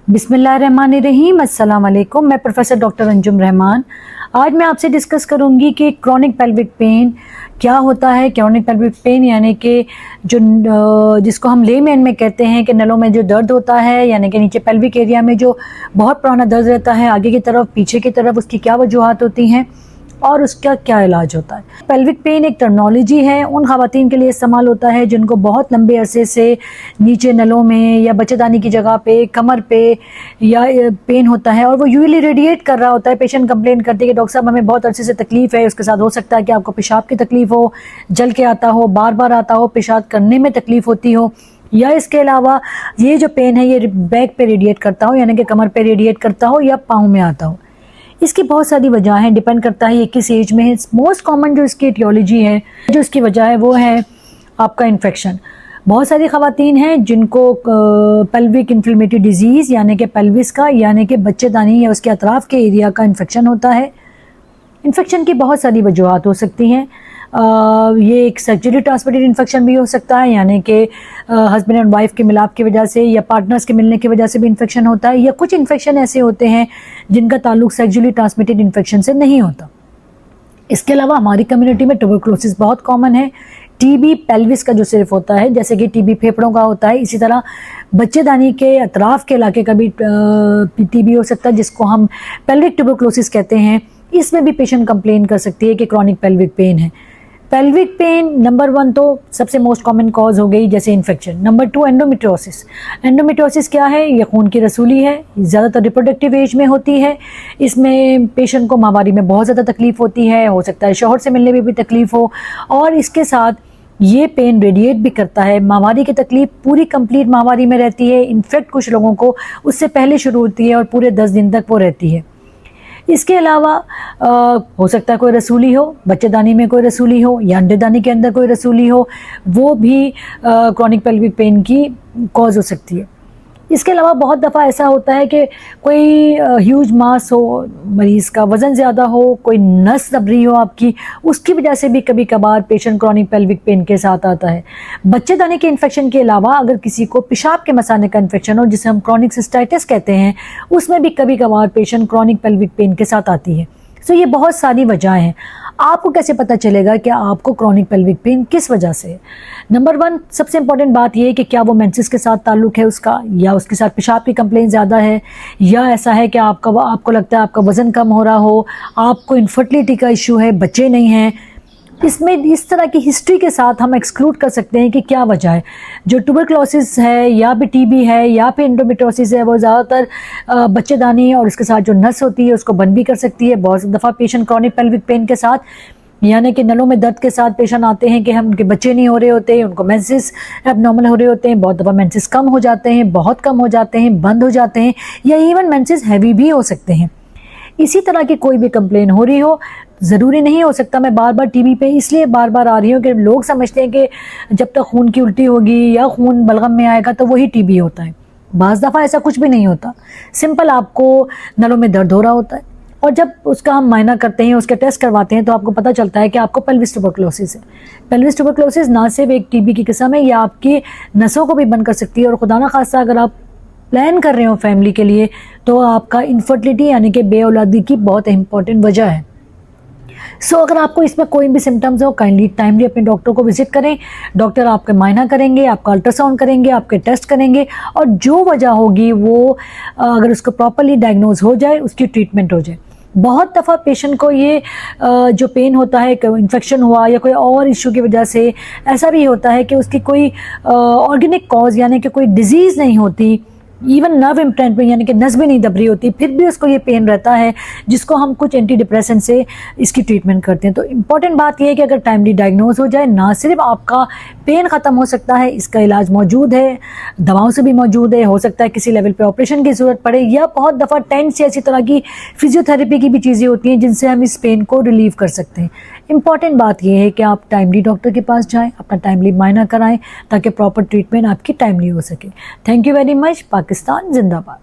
बिस्मिल्लाहिर्रहमानिर्रहीम, अस्सलाम वालेकुम। मैं प्रोफेसर डॉक्टर अंजुम रहमान। आज मैं आपसे डिस्कस करूंगी कि क्रॉनिक पेल्विक पेन क्या होता है। क्रॉनिक पेल्विक पेन यानी कि जिसको हम लेमैन में कहते हैं कि नलों में जो दर्द होता है, यानी कि नीचे पेल्विक एरिया में जो बहुत पुराना दर्द रहता है, आगे की तरफ पीछे की तरफ, उसकी क्या वजूहात होती हैं और उसका क्या इलाज होता है। पेल्विक पेन एक टर्मिनोलॉजी है, उन ख़वातीन के लिए इस्तेमाल होता है जिनको बहुत लंबे अरसे से नीचे नलों में या बच्चेदानी की जगह पे, कमर पे या पेन होता है और वो यूजली रेडिएट कर रहा होता है। पेशेंट कंप्लेन करते हैं कि डॉक्टर साहब हमें बहुत अरसे से तकलीफ़ है। उसके साथ हो सकता है कि आपको पेशाब की तकलीफ़ हो, जल के आता हो, बार बार आता हो, पेशाब करने में तकलीफ़ होती हो, या इसके अलावा ये जो पेन है ये बैक पे रेडिएट करता हो, यानी कि कमर पे रेडिएट करता हो या पाँव में आता हो। इसकी बहुत सारी वजह हैं, डिपेंड करता है ये किस एज में है। मोस्ट कॉमन जो इसकी एटियोलॉजी है, जो इसकी वजह है, वो है आपका इन्फेक्शन। बहुत सारी ख़वातीन हैं जिनको पेल्विक इन्फ्लेमेटरी डिजीज़ यानी कि पेल्विस का यानी कि बच्चेदानी या उसके अतराफ़ के एरिया का इन्फेक्शन होता है। इन्फेक्शन की बहुत सारी वजूहात हो सकती हैं। ये एक सेक्सुअली ट्रांसमिटेड इन्फेक्शन भी हो सकता है, यानी कि हस्बैंड एंड वाइफ के मिलाप की वजह से या पार्टनर्स के मिलने की वजह से भी इन्फेक्शन होता है, या कुछ इन्फेक्शन ऐसे होते हैं जिनका ताल्लुक सेक्सुअली ट्रांसमिटेड इन्फेक्शन से नहीं होता। इसके अलावा हमारी कम्युनिटी में ट्यूबरकुलोसिस बहुत कॉमन है। टीबी पेल्विस का जो सिर्फ होता है, जैसे कि टीबी फेफड़ों का होता है, इसी तरह बच्चेदानी के अतराफ़ के इलाके का भी टीबी हो सकता है, जिसको हम पेल्विक ट्यूबरकुलोसिस कहते हैं। इसमें भी पेशेंट कंप्लेन कर सकती है कि क्रॉनिक पेल्विक पेन है। पेल्विक पेन नंबर 1 तो सबसे मोस्ट कॉमन कॉज हो गई, जैसे इन्फेक्शन। Number 2 endometriosis. एंडोमेट्रियोसिस क्या है? ये खून की रसूली है, ज़्यादातर रिप्रोडक्टिव एज में होती है। इसमें पेशेंट को माहवारी में बहुत ज़्यादा तकलीफ़ होती है, हो सकता है शौहर से मिलने में भी तकलीफ़ हो, और इसके साथ ये पेन रेडिएट भी करता है। माहवारी की तकलीफ़ पूरी कंप्लीट माहवारी में रहती है। इनफैक्ट कुछ लोगों को उससे पहले शुरू होती है और पूरे 10 दिन तक वो रहती है। इसके अलावा हो सकता है कोई रसूली हो, बच्चेदानी में कोई रसूली हो या अंडेदानी के अंदर कोई रसूली हो, वो भी क्रॉनिक पेल्विक पेन की कॉज हो सकती है। इसके अलावा बहुत दफ़ा ऐसा होता है कि कोई ह्यूज मास हो, मरीज़ का वज़न ज़्यादा हो, कोई नस दब रही हो आपकी, उसकी वजह से भी कभी कभार पेशेंट क्रॉनिक पेल्विक पेन के साथ आता है। बच्चेदानी के इन्फेक्शन के अलावा अगर किसी को पेशाब के मसाने का इन्फेक्शन हो, जिसे हम क्रॉनिक सिस्टाइटिस कहते हैं, उसमें भी कभी कभार पेशेंट क्रॉनिक पेल्विक पेन के साथ आती है। सो ये बहुत सारी वजहें हैं। आपको कैसे पता चलेगा कि आपको क्रॉनिक पेल्विक पेन किस वजह से है? नंबर 1 सबसे इंपॉर्टेंट बात यह है कि क्या वो मेंसेस के साथ ताल्लुक़ है उसका, या उसके साथ पेशाब की कंप्लेंट ज़्यादा है, या ऐसा है कि आपको लगता है आपका वज़न कम हो रहा हो, आपको इनफर्टिलिटी का इशू है, बच्चे नहीं हैं। इसमें इस तरह की हिस्ट्री के साथ हम एक्सक्लूड कर सकते हैं कि क्या वजह है। जो ट्यूबरकुलोसिस है या फिर टीबी है या फिर एंडोमेट्रियोसिस है, वो ज़्यादातर बच्चेदानी और उसके साथ जो नस होती है उसको बंद भी कर सकती है। बहुत दफ़ा पेशेंट क्रॉनिक पेल्विक पेन के साथ, यानी कि नलों में दर्द के साथ पेशेंट आते हैं कि हम उनके बच्चे नहीं हो रहे होते, उनको मेंसेस एबनॉर्मल हो रहे होते हैं। बहुत दफ़ा मेंसेस कम हो जाते हैं, बहुत कम हो जाते हैं, बंद हो जाते हैं, या इवन मेंसेस हैवी भी हो सकते हैं। इसी तरह की कोई भी कंप्लेन हो रही हो, ज़रूरी नहीं हो सकता मैं बार बार टीवी पे इसलिए बार बार आ रही हूँ कि लोग समझते हैं कि जब तक खून की उल्टी होगी या खून बलगम में आएगा तो वही टीबी होता है। बाज़ दफ़ा ऐसा कुछ भी नहीं होता। सिंपल आपको नलों में दर्द हो रहा होता है, और जब उसका हम मायना करते हैं, उसके टेस्ट करवाते हैं, तो आपको पता चलता है कि आपको पेल्विस ट्यूबरकुलोसिस है। पेल्विस ट्यूबरकुलोसिस ना सिर्फ एक टीबी की किस्म है, या आपकी नसों को भी बंद कर सकती है। और खुदा ना खास्ता अगर आप प्लान कर रहे हो फैमिली के लिए, तो आपका इनफर्टिलिटी यानी कि बेऔलादी की बहुत इंपॉर्टेंट वजह है। सो अगर आपको इसमें कोई भी सिम्टम्स हो, काइंडली टाइमली अपने डॉक्टर को विजिट करें। डॉक्टर आपके मायना करेंगे, आपका अल्ट्रासाउंड करेंगे, आपके टेस्ट करेंगे, और जो वजह होगी वो अगर उसको प्रॉपरली डायग्नोज हो जाए, उसकी ट्रीटमेंट हो जाए। बहुत दफ़ा पेशेंट को ये जो पेन होता है, इन्फेक्शन हुआ या कोई और इशू की वजह से, ऐसा भी होता है कि उसकी कोई ऑर्गेनिक कॉज यानी कि कोई डिजीज़ नहीं होती, इवन नर्व इम्प्लांट में यानी कि नस भी नहीं दब रही होती, फिर भी उसको ये पेन रहता है, जिसको हम कुछ एंटी डिप्रेसेंट से इसकी ट्रीटमेंट करते हैं। तो इम्पॉर्टेंट बात ये है कि अगर टाइमली डायग्नोज हो जाए, ना सिर्फ आपका पेन ख़त्म हो सकता है, इसका इलाज मौजूद है, दवाओं से भी मौजूद है। हो सकता है किसी लेवल पे ऑपरेशन की ज़रूरत पड़े, या बहुत दफ़ा टेंस या ऐसी तरह की फिजियोथेरेपी की भी चीज़ें होती हैं जिनसे हम इस पेन को रिलीव कर सकते हैं। इम्पॉर्टेंट बात यह है कि आप टाइमली डॉक्टर के पास जाएँ, अपना टाइमली मायना कराएँ, ताकि प्रॉपर ट्रीटमेंट आपकी टाइमली हो सके। Thank you very much. Pakistan जिंदाबाद।